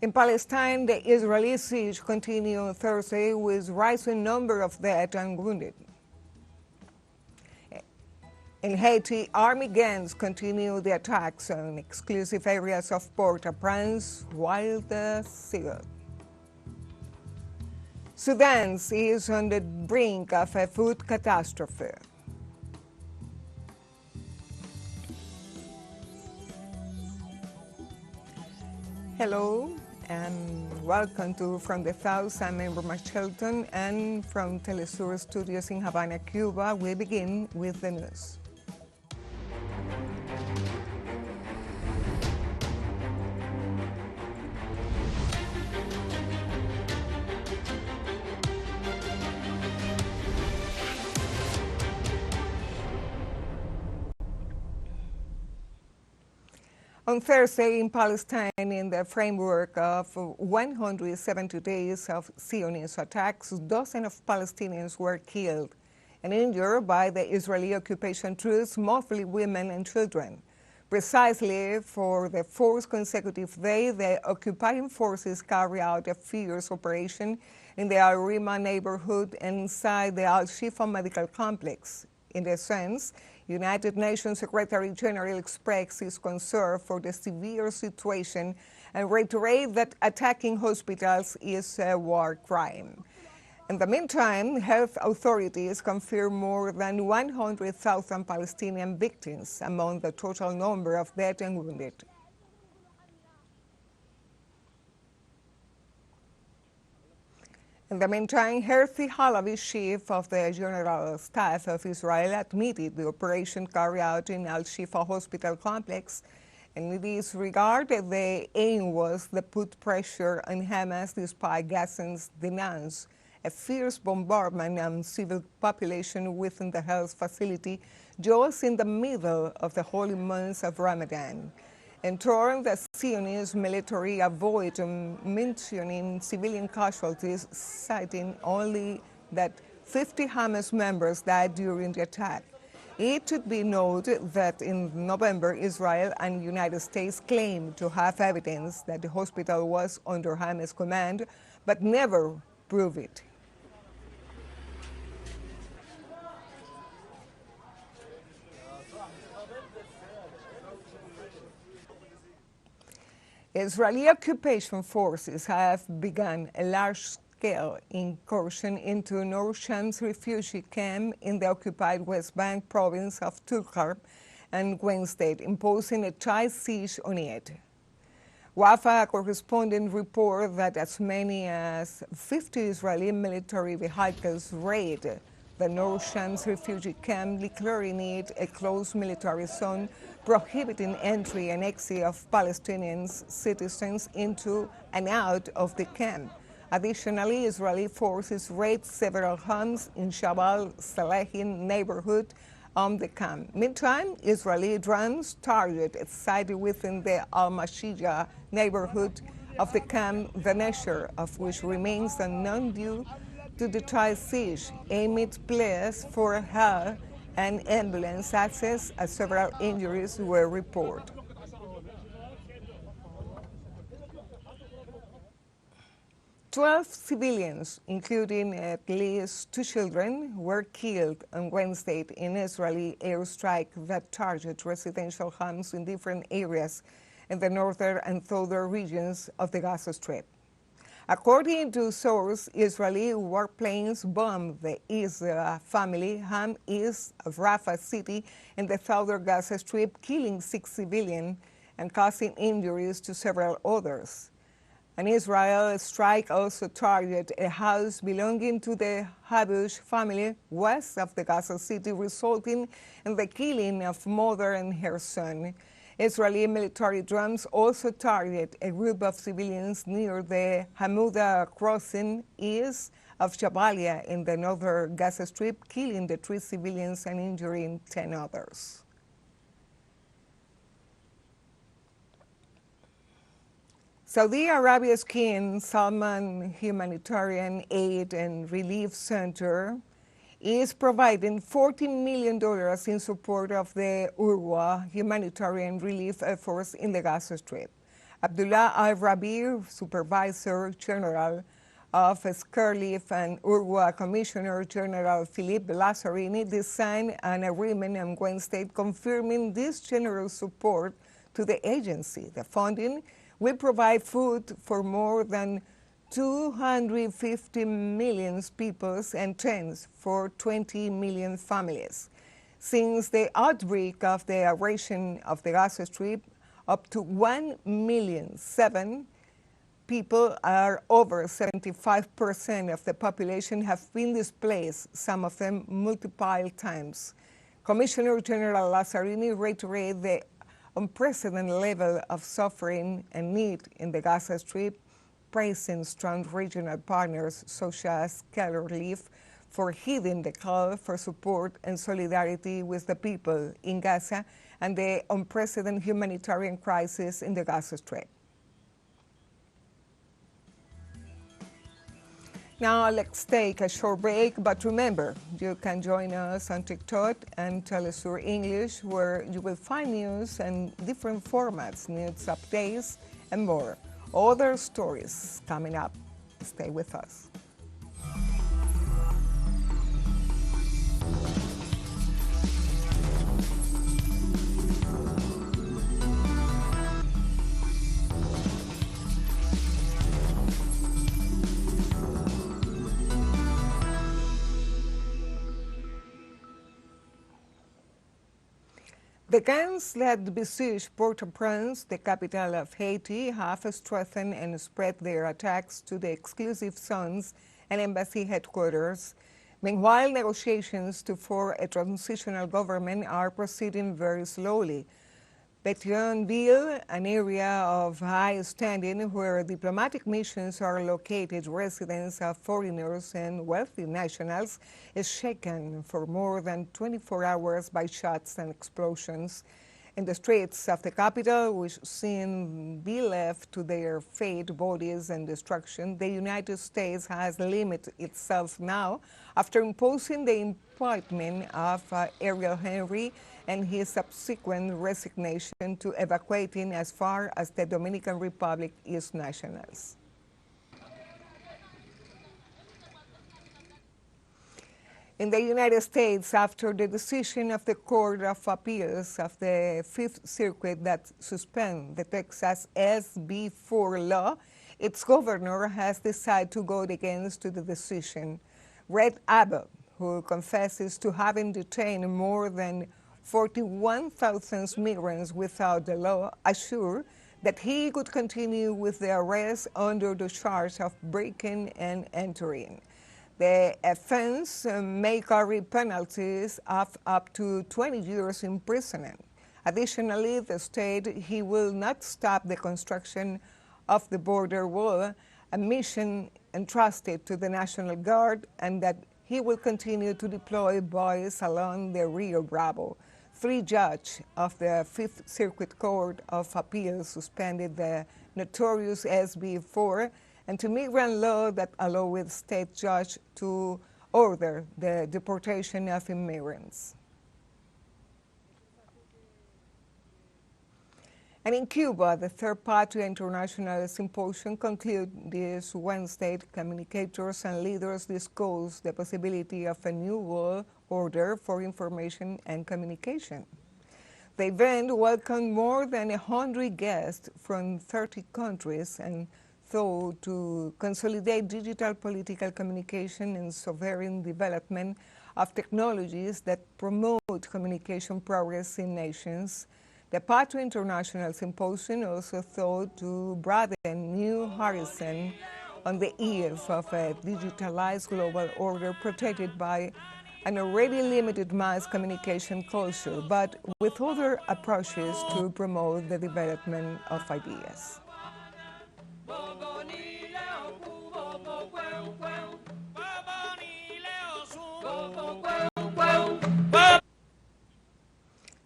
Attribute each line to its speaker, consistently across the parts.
Speaker 1: In Palestine, the Israeli siege continued on Thursday with rising number of dead and wounded. In Haiti, army gangs continue the attacks on exclusive areas of Port-au-Prince while the civil. Sudan is on the brink of a food catastrophe. Hello and welcome to From the South. I'm Ember Shelton, and from TeleSUR studios in Havana, Cuba, we begin with the news. On Thursday in Palestine, in the framework of 170 days of Zionist attacks, dozens of Palestinians were killed and injured by the Israeli occupation troops, mostly women and children. Precisely for the fourth consecutive day, the occupying forces carry out a fierce operation in the Al-Rima neighborhood inside the Al-Shifa medical complex. In this sense, United Nations Secretary General expressed his concern for the severe situation and reiterated that attacking hospitals is a war crime. In the meantime, health authorities confirm more than 100,000 Palestinian victims among the total number of dead and wounded. In the meantime, Herzi Halabi, chief of the General Staff of Israel, admitted the operation carried out in Al-Shifa hospital complex. And in this regard, the aim was to put pressure on Hamas despite Gaza's denounce a fierce bombardment on civil population within the health facility just in the middle of the holy month of Ramadan. In turn, the Zionist military avoided mentioning civilian casualties, citing only that 50 Hamas members died during the attack. It should be noted that in November, Israel and the United States claimed to have evidence that the hospital was under Hamas command, but never proved it. Israeli occupation forces have begun a large-scale incursion into North Shams refugee camp in the occupied West Bank province of Tulkar and Wednesday, imposing a tight siege on it. Wafa correspondent report that as many as 50 Israeli military vehicles raided the North Shams refugee camp, declaring it a closed military zone, prohibiting entry and exit of Palestinian citizens into and out of the camp. Additionally, Israeli forces raided several homes in Shabal Salehin neighborhood on the camp. Meantime, Israeli drones targeted a site within the Al-Mashija neighborhood of the camp, the nature of which remains unknown due to the tight siege, amid pleas for help and ambulance access, as several injuries were reported. Twelve civilians, including at least 2 children, were killed on Wednesday in Israeli airstrike that targeted residential homes in different areas in the northern and southern regions of the Gaza Strip. According to sources, Israeli warplanes bombed the Isra family home east of Rafah city in the southern Gaza Strip, killing 6 civilians and causing injuries to several others. An Israel strike also targeted a house belonging to the Habush family west of the Gaza city, resulting in the killing of mother and her son. Israeli military drones also targeted a group of civilians near the Hamuda crossing east of Jabalia in the northern Gaza Strip, killing the 3 civilians and injuring 10 others. Saudi Arabia's King Salman Humanitarian Aid and Relief Center is providing $14 million in support of the UNRWA humanitarian relief efforts in the Gaza Strip. Abdullah Al-Rabi, Supervisor General of Scarleaf, and URWA Commissioner General Philippe Lazzarini signed an agreement on Wednesday confirming this generous support to the agency. The funding will provide food for more than 250 million people and tents for 20 million families. Since the outbreak of the aggression of the Gaza Strip, up to 1,000,007 people, are over 75% of the population, have been displaced, some of them multiple times. Commissioner General Lazzarini reiterated the unprecedented level of suffering and need in the Gaza Strip, praising strong regional partners such as TeleSUR for heeding the call for support and solidarity with the people in Gaza and the unprecedented humanitarian crisis in the Gaza Strip. Now let's take a short break, but remember, you can join us on TikTok and TeleSUR English, where you will find news and different formats, news updates, and more. Other stories coming up. Stay with us. The gangs that besieged Port-au-Prince, the capital of Haiti, have strengthened and spread their attacks to the exclusive zones and embassy headquarters. Meanwhile, negotiations to form a transitional government are proceeding very slowly. Pétionville, an area of high standing where diplomatic missions are located, residents of foreigners and wealthy nationals, is shaken for more than 24 hours by shots and explosions. In the streets of the capital, which seem be left to their fate, bodies, and destruction, the United States has limited itself now after imposing the appointment of Ariel Henry and his subsequent resignation to evacuating as far as the Dominican Republic its nationals. In the United States, after the decision of the Court of Appeals of the Fifth Circuit that suspended the Texas SB 4 law, its governor has decided to go against the decision. Greg Abbott, who confesses to having detained more than 41,000 migrants without the law, assured that he could continue with the arrest under the charge of breaking and entering. The offense may carry penalties of up to 20 years imprisonment. Additionally, the state he will not stop the construction of the border wall, a mission entrusted to the National Guard, and that he will continue to deploy boys along the Rio Bravo. Three judges of the Fifth Circuit Court of Appeals suspended the notorious SB 4 and to migrant law that allowed state judge to order the deportation of immigrants. And in Cuba, the Third Patria International Symposium concluded this Wednesday. Communicators and leaders discussed the possibility of a new world order for information and communication. The event welcomed more than 100 guests from 30 countries and thought to consolidate digital political communication and sovereign development of technologies that promote communication progress in nations. The Patria International Symposium also thought to broaden new horizon on the eve of a digitalized global order protected by an already limited mass communication culture, but with other approaches to promote the development of ideas.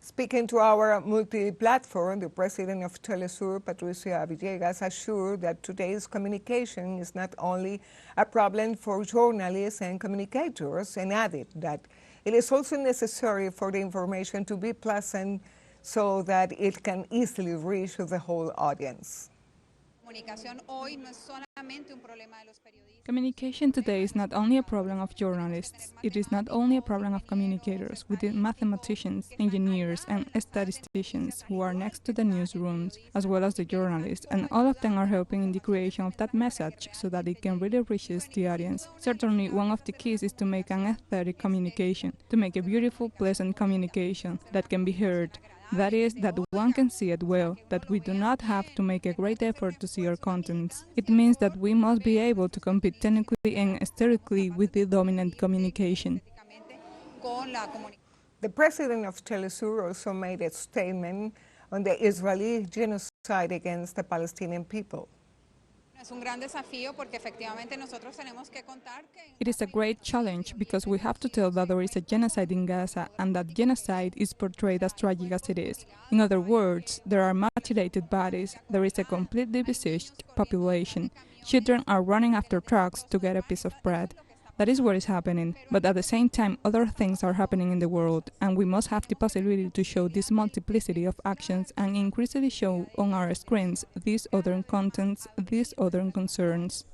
Speaker 1: Speaking to our multi-platform, the president of TeleSUR, Patricia Villegas, assured that today's communication is not only a problem for journalists and communicators, and added that it is also necessary for the information to be pleasant so that it can easily reach the whole audience.
Speaker 2: Communication today is not only a problem of journalists, it is not only a problem of communicators, within mathematicians, engineers, and statisticians who are next to the newsrooms, as well as the journalists, and all of them are helping in the creation of that message so that it can really reach the audience. Certainly, one of the keys is to make an aesthetic communication, to make a beautiful, pleasant communication that can be heard. That is, that one can see it well, that we do not have to make a great effort to see our contents. It means that we must be able to compete technically and aesthetically with the dominant communication.
Speaker 1: The president of TeleSUR also made a statement on the Israeli genocide against the Palestinian people.
Speaker 2: It is a great challenge because we have to tell that there is a genocide in Gaza and that genocide is portrayed as tragic as it is. In other words, there are mutilated bodies, there is a completely besieged population. Children are running after trucks to get a piece of bread. That is what is happening, but at the same time other things are happening in the world, and we must have the possibility to show this multiplicity of actions and increasingly show on our screens these other contents, these other concerns.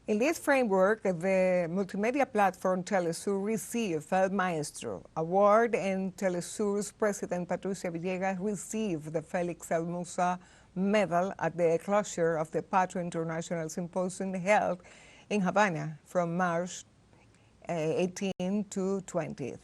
Speaker 1: In this framework, the multimedia platform TeleSUR received El Maestro award, and TeleSUR's president Patricia Villegas received the Felix El Musa medal at the closure of the Patria International Symposium held in Havana from March 18 to 20th.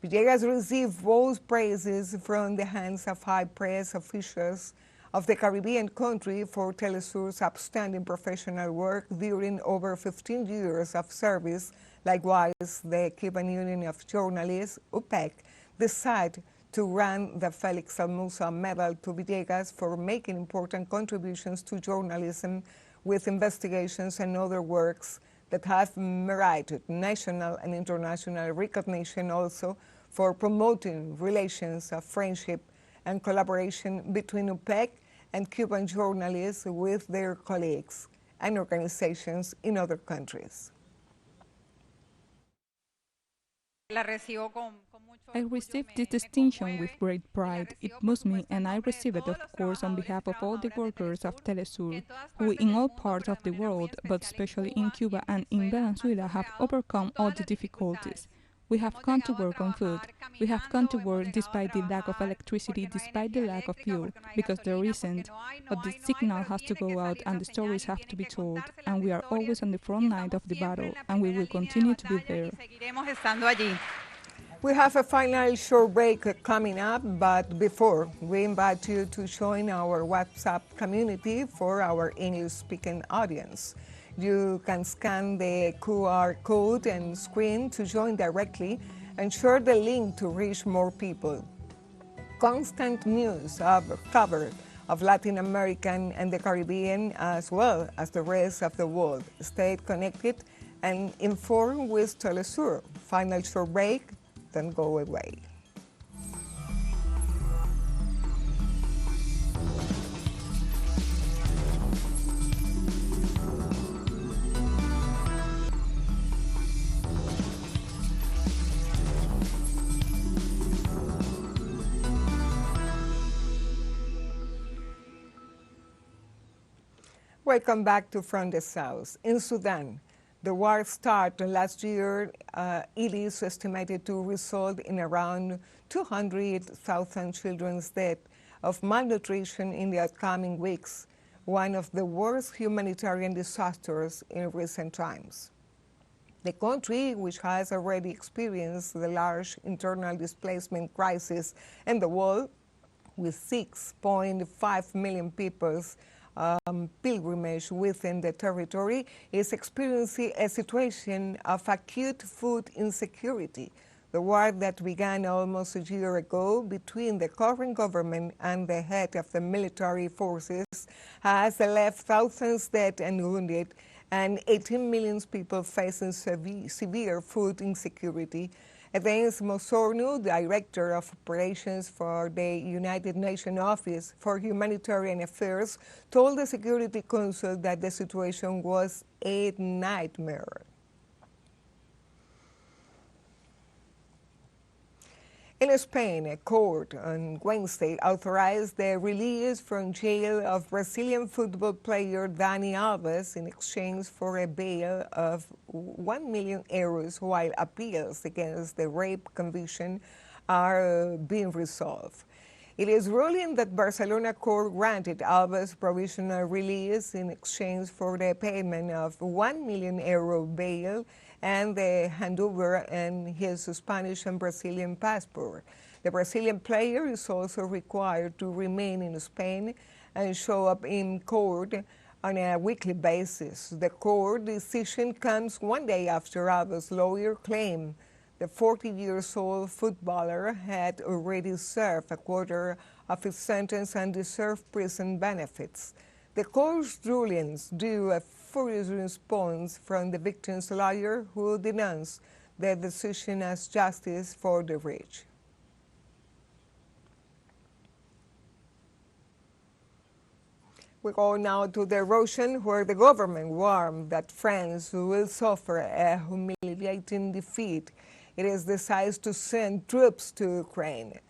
Speaker 1: Villegas received both praises from the hands of high press officials of the Caribbean country for TeleSUR's outstanding professional work during over 15 years of service. Likewise, the Cuban Union of Journalists, UPEC, decided to grant the Felix El Musa Medal to Villegas for making important contributions to journalism with investigations and other works that have merited national and international recognition, also for promoting relations of friendship and collaboration between UPEC and Cuban journalists with their colleagues and organizations in other countries.
Speaker 2: I received this distinction with great pride. It moves me, and I receive it, of course, on behalf of all the workers of TeleSUR, who in all parts of the world, but especially in Cuba and in Venezuela, have overcome all the difficulties. We have come to work on food. We have come to work despite the lack of electricity, despite the lack of fuel, because there isn't. But the signal has to go out and the stories have to be told. And we are always on the front line of the battle, and we will continue to be there.
Speaker 1: We have a final short break coming up, but before, we invite you to join our WhatsApp community for our English-speaking audience. You can scan the QR code and screen to join directly and share the link to reach more people. Constant news coverage of Latin American and the Caribbean, as well as the rest of the world. Stay connected and informed with TeleSUR. Final short break, don't go away. Welcome back to From the South. In Sudan, the war started last year. It is estimated to result in around 200,000 children's death of malnutrition in the upcoming weeks, one of the worst humanitarian disasters in recent times. The country, which has already experienced the large internal displacement crisis in the world, with 6.5 million people's pilgrimage within the territory, is experiencing a situation of acute food insecurity. The war that began almost a year ago between the current government and the head of the military forces has left thousands dead and wounded, and 18 million people facing severe food insecurity. Against Mosorno, Director of Operations for the United Nations Office for Humanitarian Affairs, told the Security Council that the situation was a nightmare. In Spain, a court on Wednesday authorized the release from jail of Brazilian football player Dani Alves in exchange for a bail of €1 million, while appeals against the rape conviction are being resolved. It is ruling that Barcelona court granted Alves provisional release in exchange for the payment of €1 million bail and the handover and his Spanish and Brazilian passport. The Brazilian player is also required to remain in Spain and show up in court on a weekly basis. The court decision comes one day after Alves' lawyer claimed the 40-year-old footballer had already served a quarter of his sentence and deserved prison benefits. The court's rulings drew a furious response from the victim's lawyer, who denounced the decision as justice for the rich. We go now to the Russian, where the government warned that France will suffer a humiliating defeat. It is decided to send troops to Ukraine.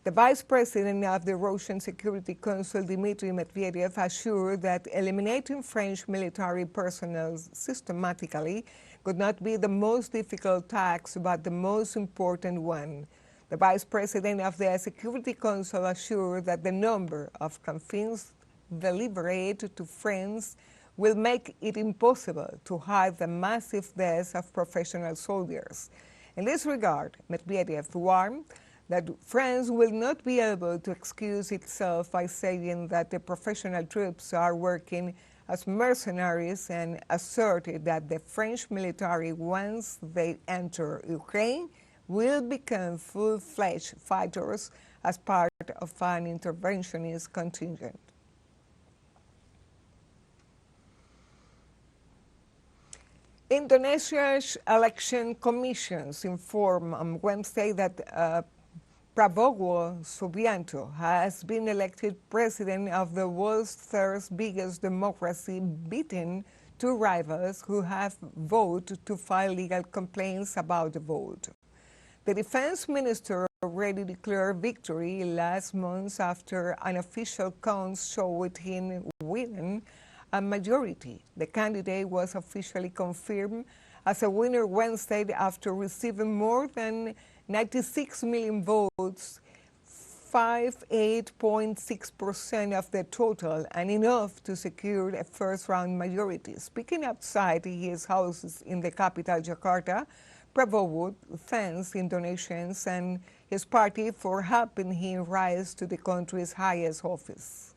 Speaker 1: The vice president of the Russian Security Council, Dmitry Medvedev, assured that eliminating French military personnel systematically could not be the most difficult task, but the most important one. The vice president of the Security Council assured that the number of convinced delivered to France will make it impossible to hide the massive deaths of professional soldiers. In this regard, Medvedev warned that France will not be able to excuse itself by saying that the professional troops are working as mercenaries, and asserted that the French military, once they enter Ukraine, will become full-fledged fighters as part of an interventionist contingent. Indonesia's election commissions informed on Wednesday that Prabowo Subianto has been elected president of the world's third biggest democracy, beating two rivals who have voted to file legal complaints about the vote. The defense minister already declared victory last month after unofficial counts showed him winning a majority. The candidate was officially confirmed as a winner Wednesday after receiving more than 96 million votes, 58.6% of the total, and enough to secure a first-round majority. Speaking outside his house in the capital, Jakarta, Prabowo thanks Indonesians and his party for helping him rise to the country's highest office.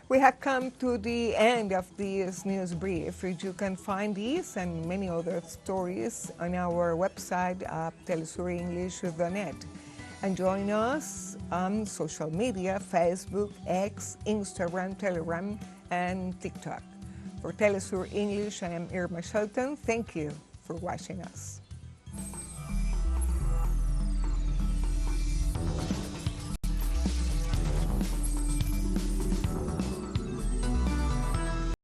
Speaker 1: We have come to the end of this news brief. You can find these and many other stories on our website at TeleSUREnglish.net. And join us on social media, Facebook, X, Instagram, Telegram, and TikTok. For TeleSUR English, I am Irma Shelton. Thank you for watching us.